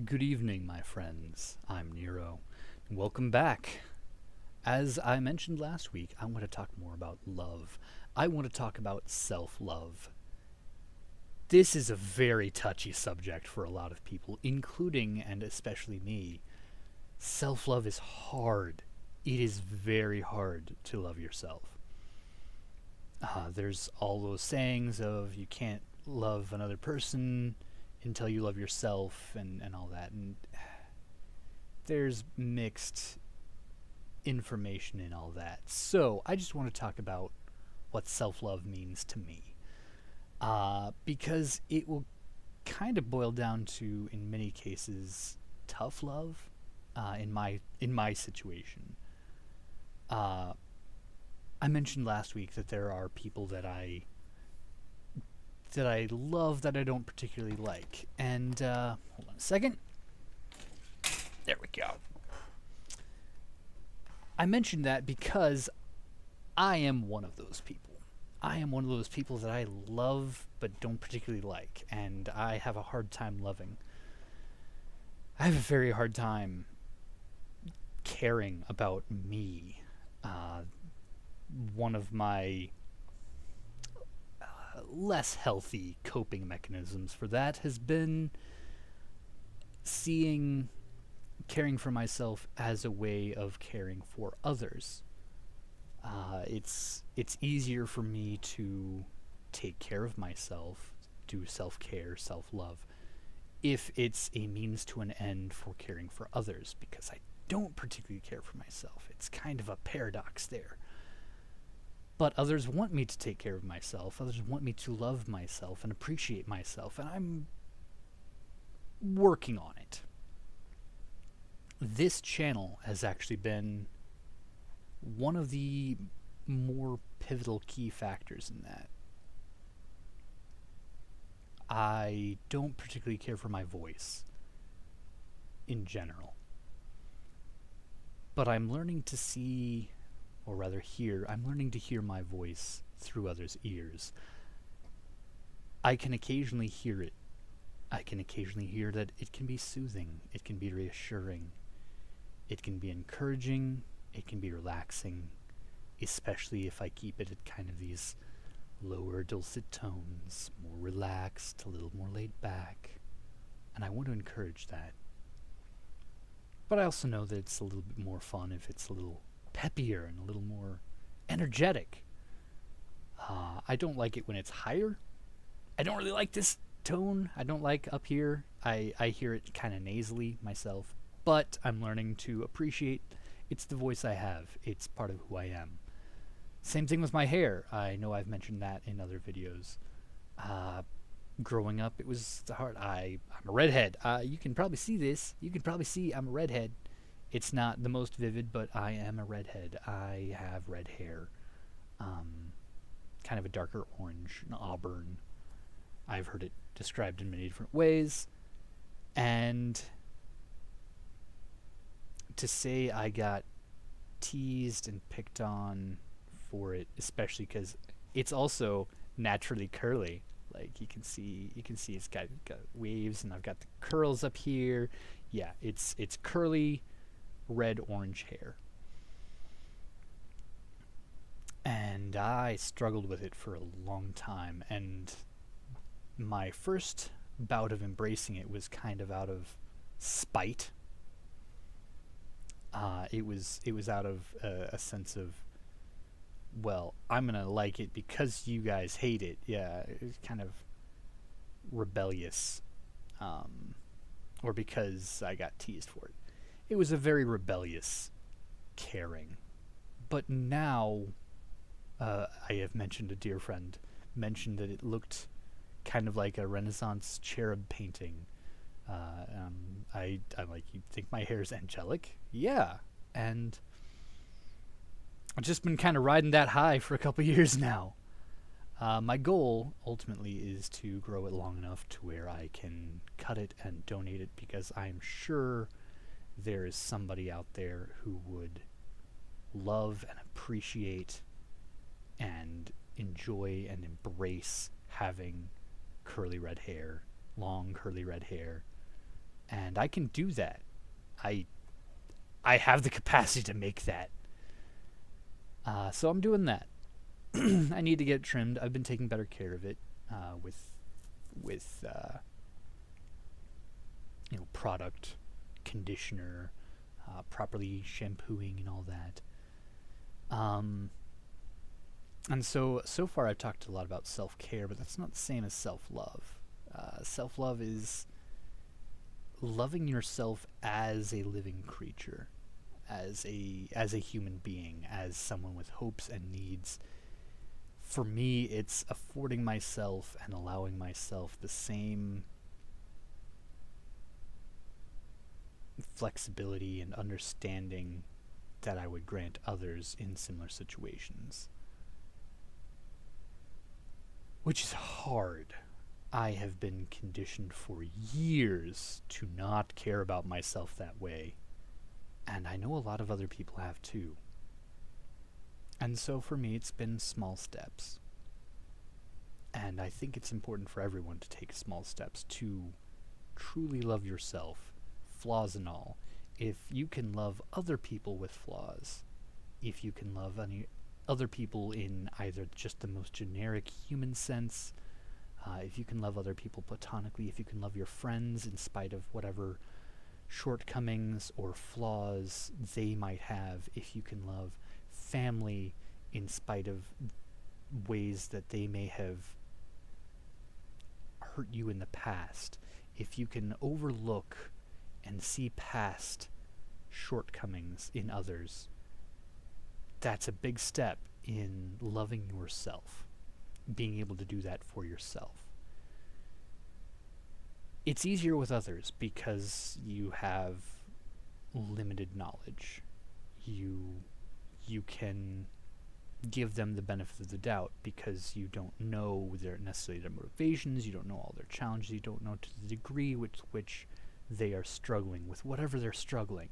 Good evening, my friends. I'm Nero. Welcome back. As I mentioned last week, I want to talk more about love. I want to talk about self love. This is a very touchy subject for a lot of people, including and especially me. Self love is hard. It is very hard to love yourself. There's all those sayings of you can't love another person until you love yourself and all that. And there's mixed information in all that. So I just want to talk about what self love means to me. Because it will kind of boil down to, in many cases, tough love in my situation. Uh, I mentioned last week that there are people that I love that I don't particularly like. And hold on a second. There we go. I mentioned that because I am one of those people. I am one of those people that I love but don't particularly like, and I have a hard time loving. I have a very hard time caring about me. Uh, One of my less healthy coping mechanisms for that has been seeing caring for myself as a way of caring for others. It's easier for me to take care of myself, do self care, self love, if it's a means to an end for caring for others, because I don't particularly care for myself. It's kind of a paradox there. But others want me to take care of myself, others want me to love myself and appreciate myself, and I'm working on it. This channel has actually been one of the more pivotal key factors in that. I don't particularly care for my voice in general, but I'm learning to see, or rather hear, I'm learning to hear my voice through others' ears. I can occasionally hear it. I can occasionally hear that it can be soothing, it can be reassuring, it can be encouraging, it can be relaxing, especially if I keep it at kind of these lower dulcet tones, more relaxed, a little more laid back. And I want to encourage that. But I also know that it's a little bit more fun if it's a little peppier and a little more energetic. I don't like it when it's higher. I don't really like this tone. I don't like up here. I hear it kind of nasally myself. But I'm learning to appreciate it's the voice I have. It's part of who I am. Same thing with my hair. I know I've mentioned that in other videos. Uh, Growing up, it was hard. I'm a redhead. You can probably see this. You can probably see I'm a redhead. It's not the most vivid, but I am a redhead. I have red hair. Um, Kind of a darker orange, an auburn. I've heard it described in many different ways. And to say I got teased and picked on for it, especially because it's also naturally curly. Like you can see got waves, and I've got the curls up here. Yeah, it's curly, red orange hair, and I struggled with it for a long time. And my first bout of embracing it was kind of out of spite. It was out of a sense of, well, I'm gonna like it because you guys hate it. Yeah, it was kind of rebellious, um, or because I got teased for it. It was a very rebellious caring. But now, I have mentioned a dear friend mentioned that it looked kind of like a Renaissance cherub painting. I'm like, you think my hair is angelic? Yeah, and I've just been kind of riding that high for a couple years now. My goal ultimately is to grow it long enough to where I can cut it and donate it, because I'm sure there is somebody out there who would love and appreciate and enjoy and embrace having curly red hair, long curly red hair, And I can do that. I I have the capacity to make that. So I'm doing that. I need to get it trimmed. I've been taking better care of it with product, conditioner, properly shampooing and all that. And so far I've talked a lot about self-care, but that's not the same as self-love. Self-love is loving yourself as a living creature, as a human being, as someone with hopes and needs. For me, it's affording myself and allowing myself the same flexibility and understanding that I would grant others in similar situations. Which is hard. I have been conditioned for years to not care about myself that way. And I know a lot of other people have too. And so for me, it's been small steps. And I think it's important for everyone to take small steps to truly love yourself, flaws and all. If you can love other people with flaws, if you can love any other people in either just the most generic human sense, if you can love other people platonically, if you can love your friends in spite of whatever shortcomings or flaws they might have, if you can love family in spite of ways that they may have hurt you in the past, if you can overlook and see past shortcomings in others, that's a big step in loving yourself, being able to do that for yourself. It's easier with others because you have limited knowledge. You can give them the benefit of the doubt because you don't know necessarily their motivations, you don't know all their challenges, you don't know to the degree which they are struggling with whatever they're struggling,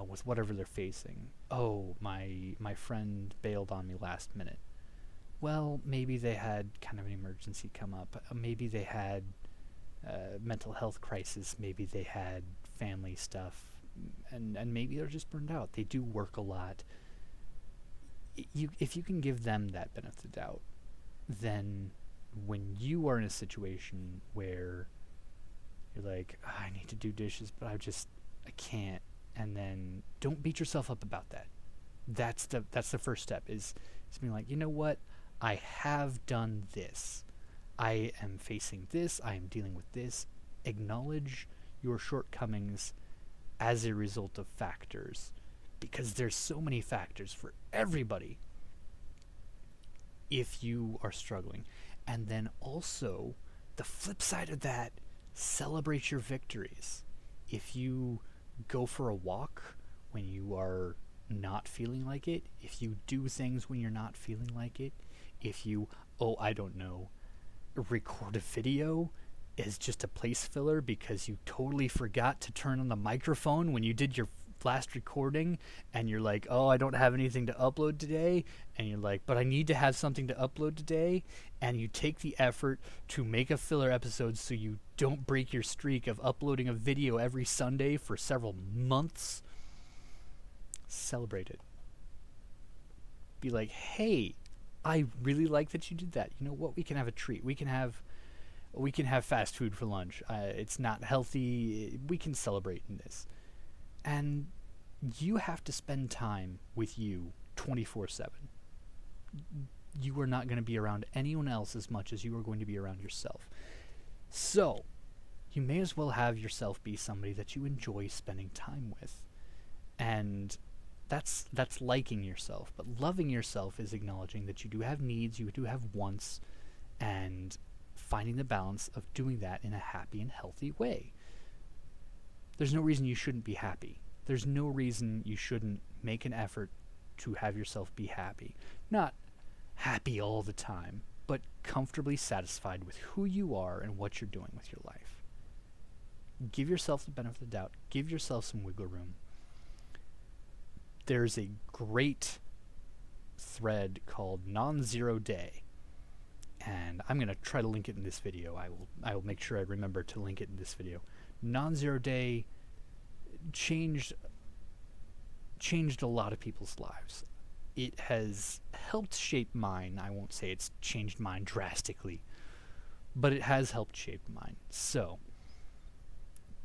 with whatever they're facing. Oh, my friend bailed on me last minute. Well, maybe they had kind of an emergency come up. Maybe they had mental health crisis. Maybe they had family stuff, and maybe they're just burned out. They do work a lot. If you can give them that benefit of the doubt, then when you are in a situation where you're like, oh, I need to do dishes, but I can't, and then don't beat yourself up about that. That's the first step, is being like, you know what, I have done this. I am facing this. I am dealing with this. Acknowledge your shortcomings as a result of factors, because there's so many factors for everybody if you are struggling. And then also, the flip side of that, celebrate your victories. If you go for a walk when you are not feeling like it, if you do things when you're not feeling like it, if you, I don't know, record a video as just a place filler because you totally forgot to turn on the microphone when you did your last recording, and you're like, I don't have anything to upload today, and you're like, but I need to have something to upload today, and you take the effort to make a filler episode so you don't break your streak of uploading a video every Sunday for several months. Celebrate it. Be like, hey, I really like that you did that. You know what? We can have a treat. We can have fast food for lunch. It's not healthy. We can celebrate in this. And you have to spend time with you 24/7. You are not going to be around anyone else as much as you are going to be around yourself. So, you may as well have yourself be somebody that you enjoy spending time with. And that's liking yourself. But loving yourself is acknowledging that you do have needs, you do have wants, and finding the balance of doing that in a happy and healthy way. There's no reason you shouldn't be happy. There's no reason you shouldn't make an effort to have yourself be happy. Not happy all the time, but comfortably satisfied with who you are and what you're doing with your life. Give yourself the benefit of the doubt. Give yourself some wiggle room. There's a great thread called Non-Zero Day, and I'm gonna try to link it in this video. I will make sure I remember to link it in this video. Non-zero day changed a lot of people's lives. It has helped shape mine. I won't say it's changed mine drastically, but it has helped shape mine. So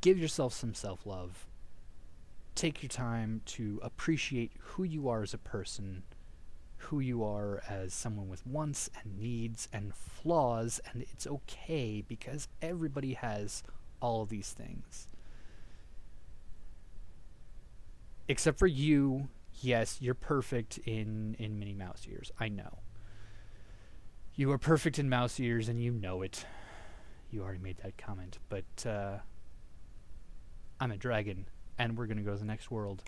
give yourself some self-love. Take your time to appreciate who you are as a person, who you are as someone with wants and needs and flaws, and it's okay because everybody has all of these things. Except for you. Yes, you're perfect in Minnie Mouse ears. I know. You are perfect in mouse ears and you know it. You already made that comment, but I'm a dragon and we're gonna go to the next world.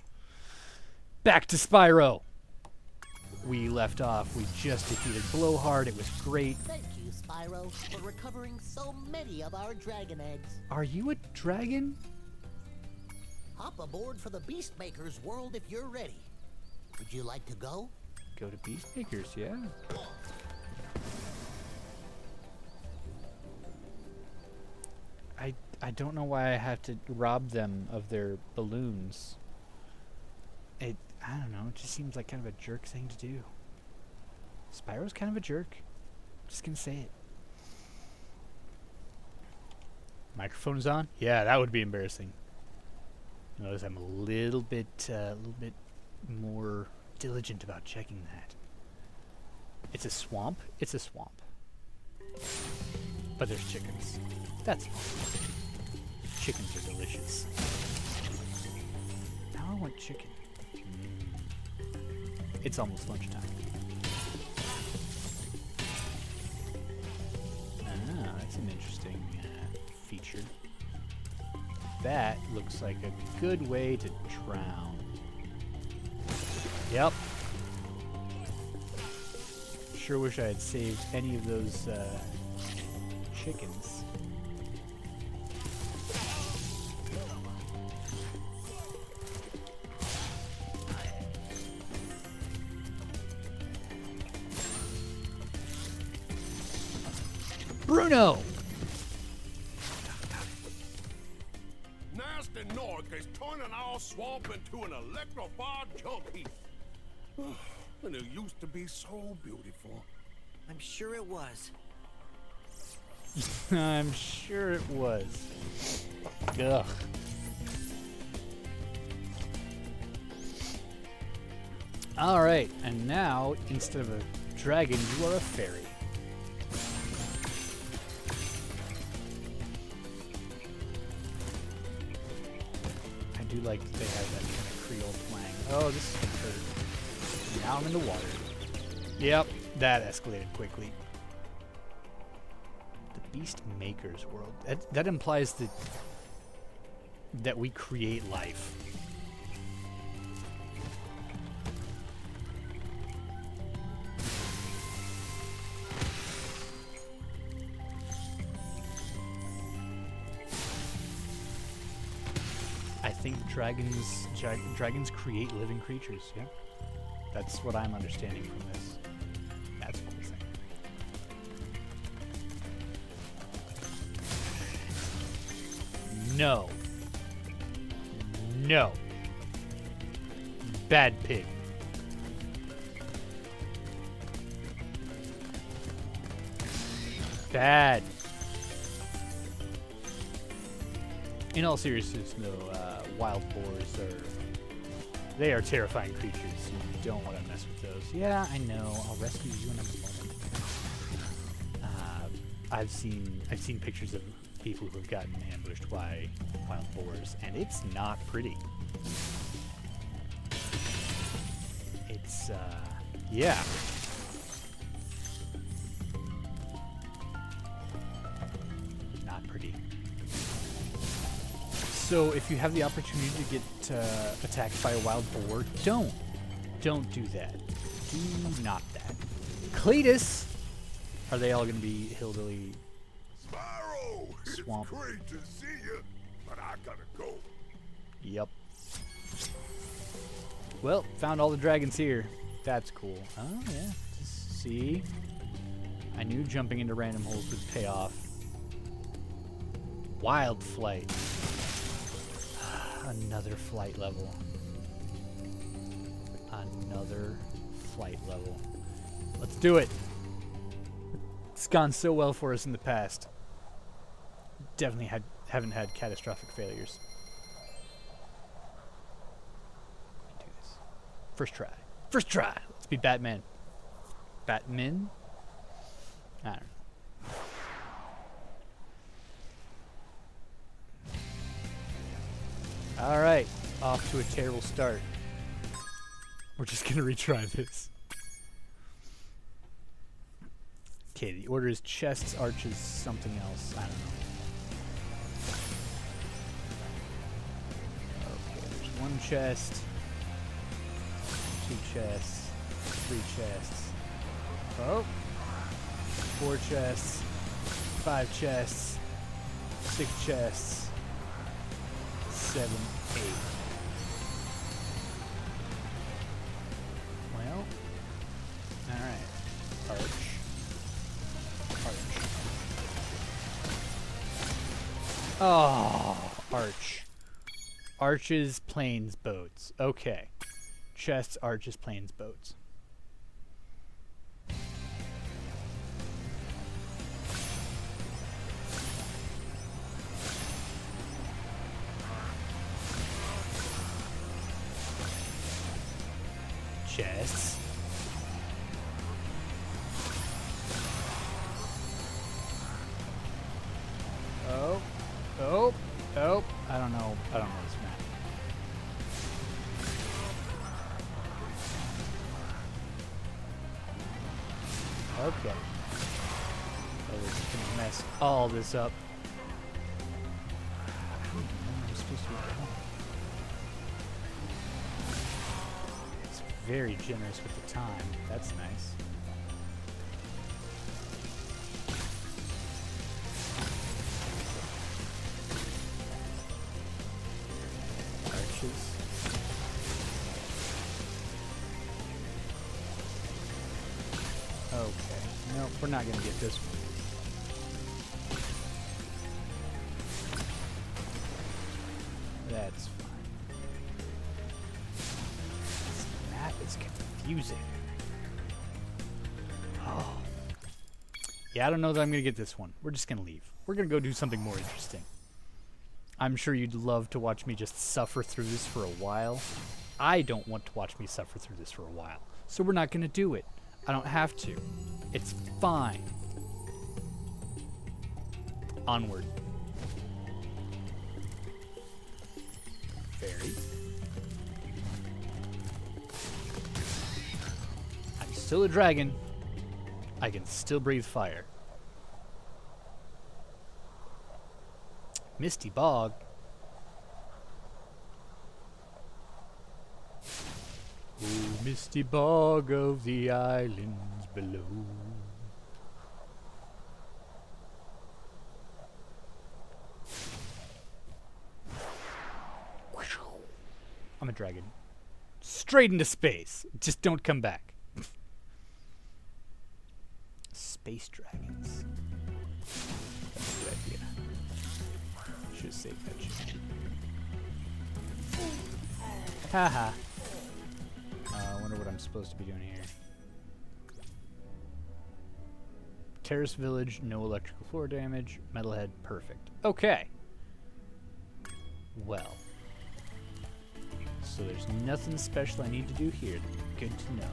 Back to Spyro. We left off. We just defeated Blowhard. It was great. Thank you, Spyro, for recovering so many of our dragon eggs. Are you a dragon? Hop aboard for the Beastmaker's world if you're ready. Would you like to go? Go to Beastmakers, yeah. I don't know why I have to rob them of their balloons. I don't know, it just seems like kind of a jerk thing to do. Spyro's kind of a jerk. Just gonna say it. Microphone is on? Yeah, that would be embarrassing. Notice I'm a little bit more diligent about checking that. It's a swamp? It's a swamp. But there's chickens. That's fine. Chickens are delicious. Now I want chicken. It's almost lunchtime. Ah, that's an interesting feature. That looks like a good way to drown. Yep. Sure wish I had saved any of those chickens. Bruno! Nasty Nork is turning our swamp into an electrified junk heap. And it used to be so beautiful. I'm sure it was. I'm sure it was. Ugh. Alright, and now, instead of a dragon, you are a fairy. I do like that they have that kind of Creole twang. Oh, this is gonna hurt. Now I'm in the water. Yep, that escalated quickly. The Beast Maker's world. That implies that we create life. I think dragons create living creatures. Yeah, that's what I'm understanding from this. That's what I'm saying. No. No. Bad pig. Bad. In all seriousness, though, wild boars they are terrifying creatures. You don't want to mess with those. Yeah, I know. I'll rescue you in a moment. I've seen pictures of people who have gotten ambushed by wild boars, and it's not pretty. It's yeah. Not pretty. So if you have the opportunity to get attacked by a wild boar, don't do that. Do not that. Cletus! Are they all going to be hillbilly? Spyro, Swamp. it's great to see you, but I gotta go. Yep. Well, found all the dragons here. That's cool. Oh yeah. See, I knew jumping into random holes would pay off. Wild flight. Another flight level. Another flight level. Let's do it. It's gone so well for us in the past. Definitely haven't had catastrophic failures. Do this. First try. First try. Let's be Batman. Batman? I don't know. Alright, off to a terrible start. We're just gonna retry this. Okay, the order is chests, arches, something else. I don't know. Okay, there's one chest, 2 chests, 3 chests. Oh! 4 chests, 5 chests, 6 chests. 7, 8. Well, alright. Arch. Oh, arch. Arches, planes, boats. Okay. Chests, arches, planes, boats. Chests. Oh, oh, oh! I don't know this map. Okay. Oh, we're just gonna mess all this up. I don't even know where I'm supposed to be going. Very generous with the time. That's nice. Arches. Okay. Nope, we're not gonna get this one. That's fine. It's confusing. Oh. Yeah, I don't know that I'm going to get this one. We're just going to leave. We're going to go do something more interesting. I'm sure you'd love to watch me just suffer through this for a while. I don't want to watch me suffer through this for a while. So we're not going to do it. I don't have to. It's fine. Onward. Fairy. Still a dragon. I can still breathe fire. Misty Bog. Oh, misty bog of the islands below. I'm a dragon. Straight into space. Just don't come back. Space dragons. That's a good idea. Should have saved that shit. Haha. I wonder what I'm supposed to be doing here. Terrace village, no electrical floor damage. Metalhead, perfect. Okay. Well. So there's nothing special I need to do here. Good to know.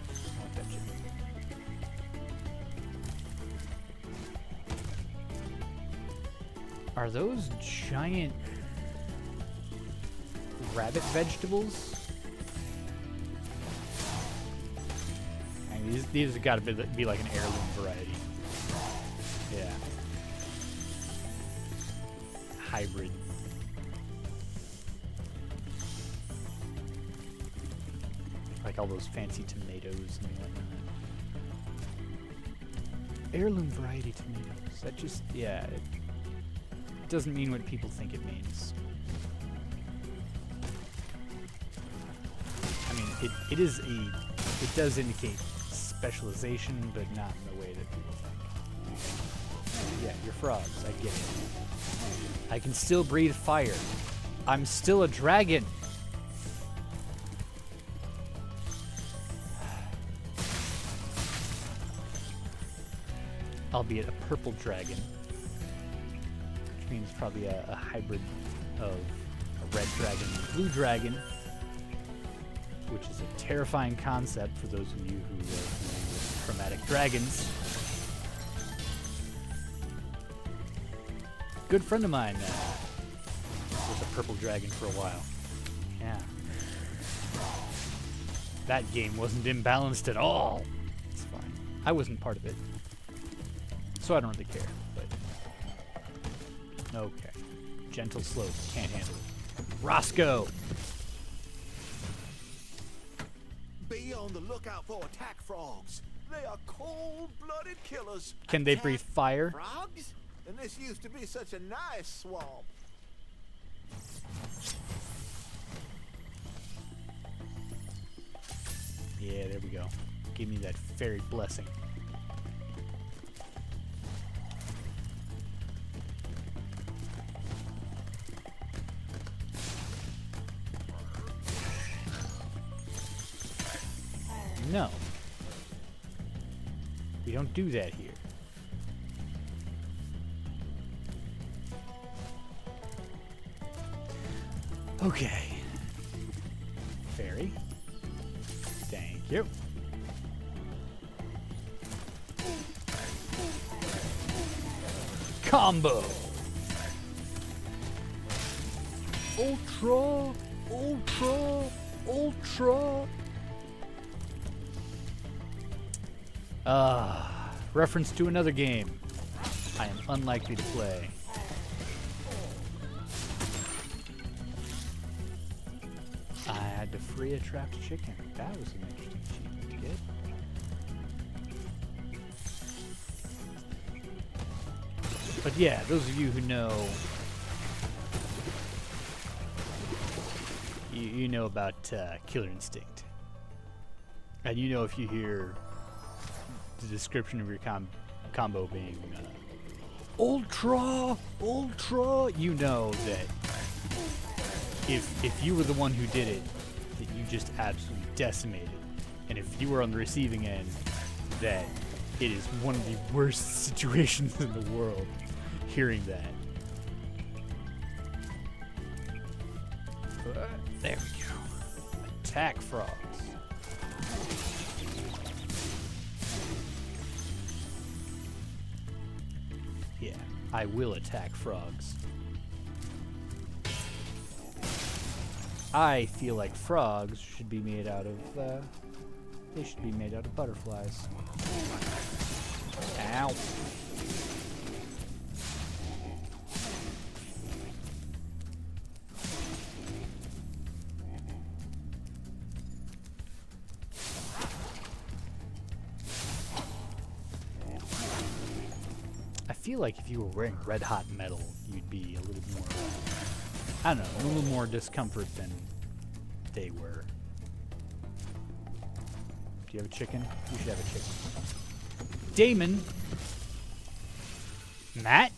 I want that shit. Are those giant rabbit vegetables? I mean, these have got to be like an heirloom variety. Yeah. Hybrid. Like all those fancy tomatoes and whatnot. Heirloom variety tomatoes. That just, yeah. It doesn't mean what people think it means. I mean, it does indicate specialization, but not in the way that people think. Yeah, you're frogs. I get it. I can still breathe fire. I'm still a dragon. Albeit a purple dragon, which means probably a hybrid of a red dragon and a blue dragon, which is a terrifying concept for those of you who are familiar with chromatic dragons. Good friend of mine was a purple dragon for a while. Yeah. That game wasn't imbalanced at all. It's fine. I wasn't part of it. So I don't really care, but... Okay. Gentle slope. Can't handle it. Roscoe! Be on the lookout for attack frogs. They are cold-blooded killers. Can they breathe fire? Frogs? And this used to be such a nice swamp. Yeah, there we go. Give me that fairy blessing. No. We don't do that here. Okay. Fairy. Thank you. Combo. Ultra. Ultra. Ultra. Reference to another game I am unlikely to play. I had to free a trapped chicken. That was an interesting achievement to get. But yeah, those of you who know, you know about Killer Instinct. And you know if you hear the description of your combo being ultra, you know that if you were the one who did it, that you just absolutely decimated. And if you were on the receiving end, that it is one of the worst situations in the world hearing that. There we go. Attack frogs. Yeah, I will attack frogs. I feel like frogs should be made out of, they should be made out of butterflies. Ow. I feel like if you were wearing red hot metal, you'd be a little more, I don't know, a little more discomfort than they were. Do you have a chicken? You should have a chicken. Damon! Matt?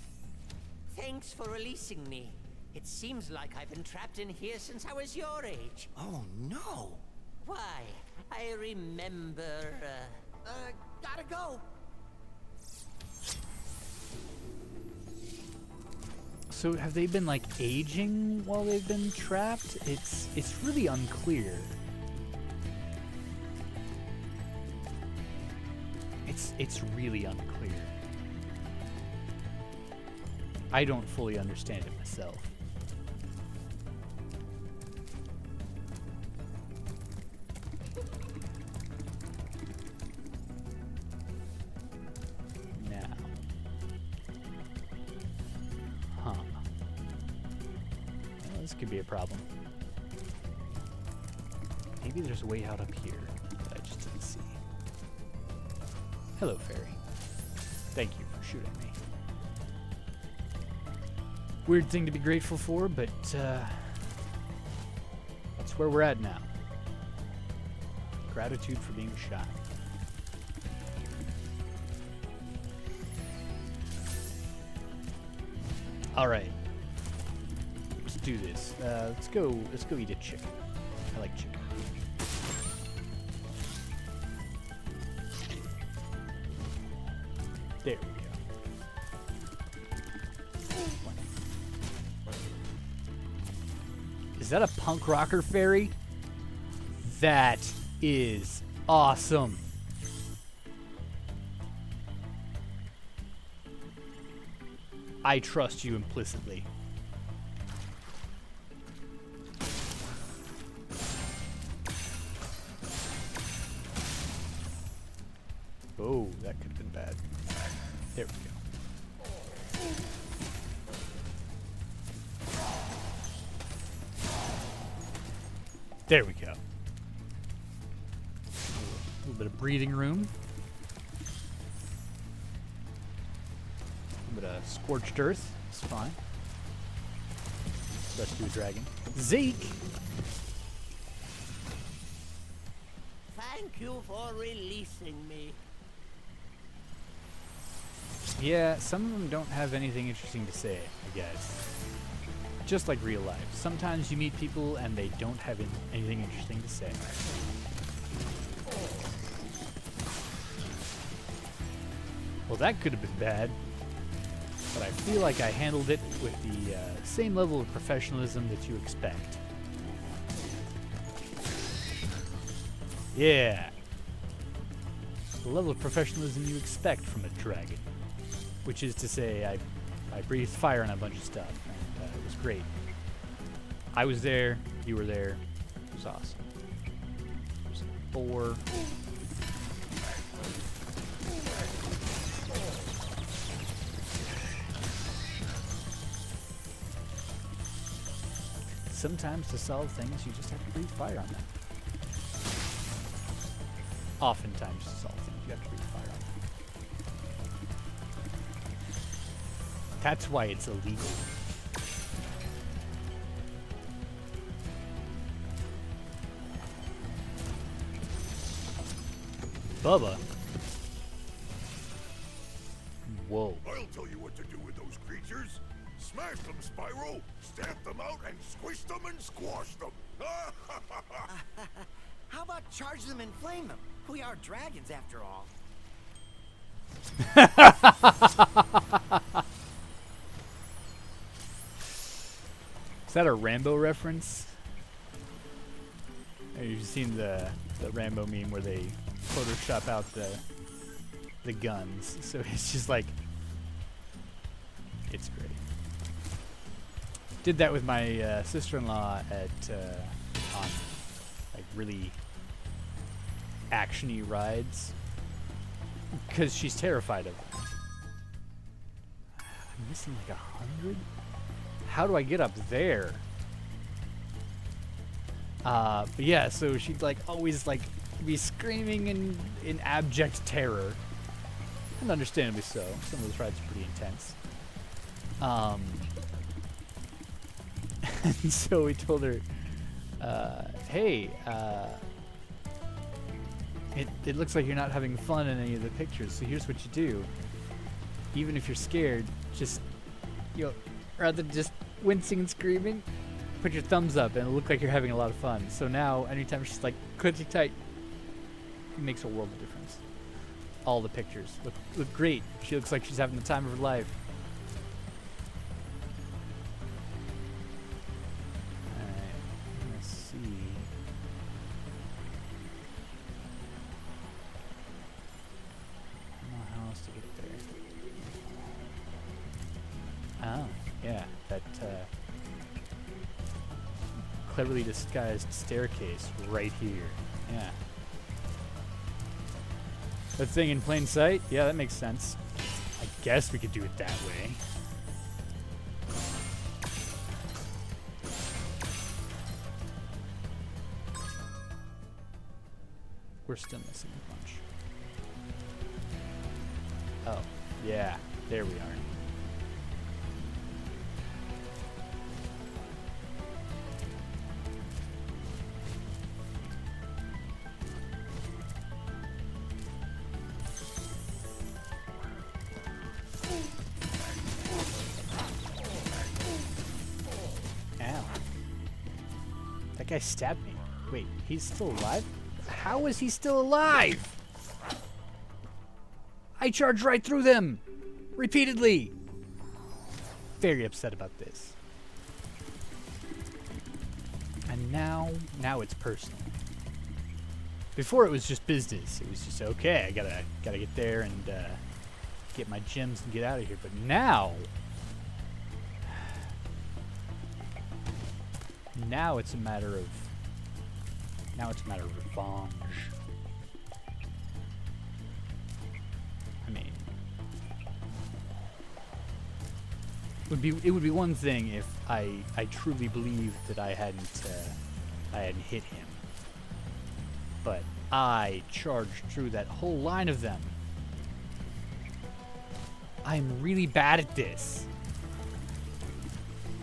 Thanks for releasing me. It seems like I've been trapped in here since I was your age. Oh, no. Why? I remember, Gotta go. So have they been like aging while they've been trapped? It's really unclear. It's really unclear. I don't fully understand it myself. Now. Huh. Well, this could be a problem. Maybe there's a way out up here that I just didn't see. Hello, fairy. Thank you for shooting me. Weird thing to be grateful for, but that's where we're at now. Gratitude for being shot. All right. Let's do this. Let's go eat a chicken. I like chicken. There we go. Is that a punk rocker fairy? That is awesome. I trust you implicitly. Oh, that could have been bad. There we go. There we go. A little bit of breathing room. A little bit of scorched earth. It's fine. Let's do a dragon. Zeke! Thank you for releasing me. Yeah, some of them don't have anything interesting to say, I guess. Just like real life. Sometimes you meet people and they don't have anything interesting to say. Well, that could have been bad. But I feel like I handled it with the same level of professionalism that you expect. Yeah. The level of professionalism you expect from a dragon. Which is to say, I breathed fire on a bunch of stuff, and it was great. I was there, you were there, it was awesome. There's a boar. Sometimes to solve things, you just have to breathe fire on them. Oftentimes to solve things, you have to breathe fire on them. That's why it's illegal. Bubba. Whoa. I'll tell you what to do with those creatures. Smash them, Spyro. Stamp them out and squish them and squash them. How about charge them and flame them? We are dragons after all. Is that a Rambo reference? Have you seen the Rambo meme where they Photoshop out the guns? So it's just like, it's great. Did that with my sister-in-law at on like really action-y rides because she's terrified of them. I'm missing like 100. How do I get up there? But yeah, so she'd like always like be screaming in abject terror, and understandably so. Some of those rides are pretty intense. And so we told her, hey, it looks like you're not having fun in any of the pictures, so here's what you do. Even if you're scared, just, you know, rather than just wincing and screaming, put your thumbs up and it'll look like you're having a lot of fun. So now, anytime she's like, clicky tight, it makes a world of difference. All the pictures look great. She looks like she's having the time of her life. Alright, let's see. I don't know how else to get there. Oh, yeah, that cleverly disguised staircase right here. Yeah. That thing in plain sight? Yeah, that makes sense. I guess we could do it that way. We're still missing a bunch. Oh, yeah, there we are. guy stabbed me. Wait, he's still alive? How is he still alive? I charged right through them! Repeatedly! Very upset about this. And now it's personal. Before it was just business. It was just, okay, I gotta get there and get my gems and get out of here. But now it's a matter of revenge. I mean, it would be one thing if I truly believed that I hadn't hit him, but I charged through that whole line of them. I'm really bad at this.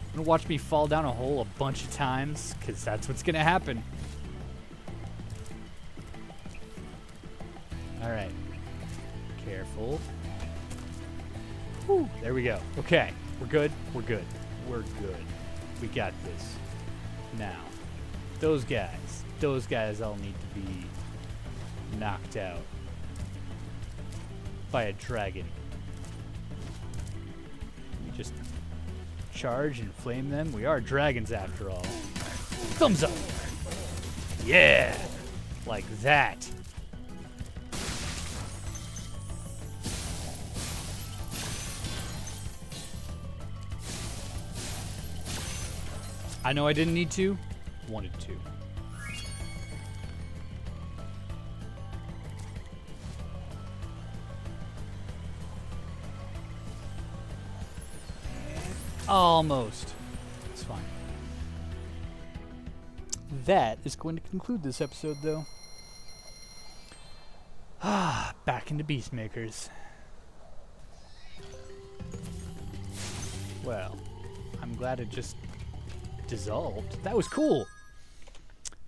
You're gonna watch me fall down a hole a bunch of times, because that's what's gonna happen. Alright. Careful. Whew, there we go. Okay. We're good. We're good. We're good. We got this. Now, those guys all need to be knocked out by a dragon. We just charge and flame them. We are dragons after all. Thumbs up! Yeah! Like that. I know I didn't need to, wanted to. Almost. It's fine. That is going to conclude this episode, though. Back into Beastmakers. Well, I'm glad it just dissolved. That was cool.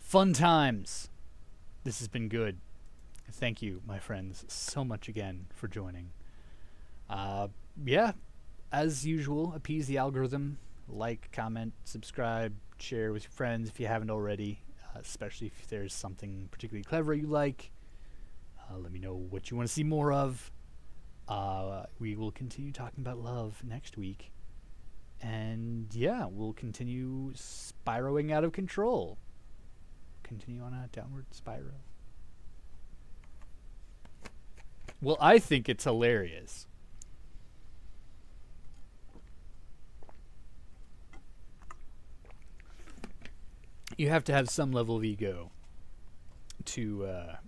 Fun times. This has been good. Thank you, my friends, so much again for joining. Yeah, as usual, appease the algorithm. Like, comment, subscribe, share with your friends if you haven't already, especially if there's something particularly clever you like. Let me know what you want to see more of. We will continue talking about love next week. And yeah, we'll continue spiraling out of control. Continue on a downward spiral. Well, I think it's hilarious. You have to have some level of ego to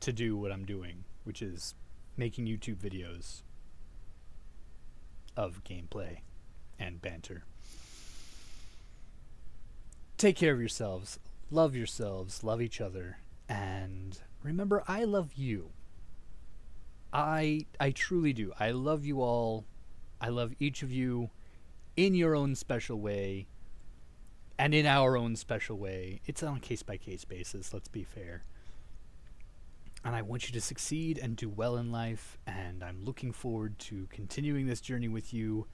do what I'm doing, which is making YouTube videos of gameplay and banter. Take care of yourselves, love each other, and remember, I love you. I truly do. I love you all. I love each of you in your own special way and in our own special way. It's on a case-by-case basis, let's be fair. And I want you to succeed and do well in life, and I'm looking forward to continuing this journey with you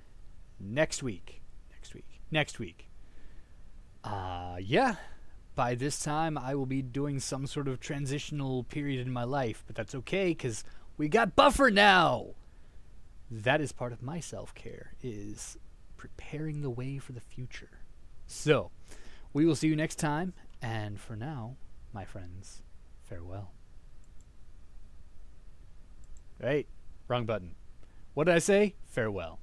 next week. Yeah, by this time I will be doing some sort of transitional period in my life, but that's okay, because we got Buffer now! That is part of my self-care, is preparing the way for the future. So, we will see you next time, and for now, my friends, farewell. Right, wrong button. What did I say? Farewell.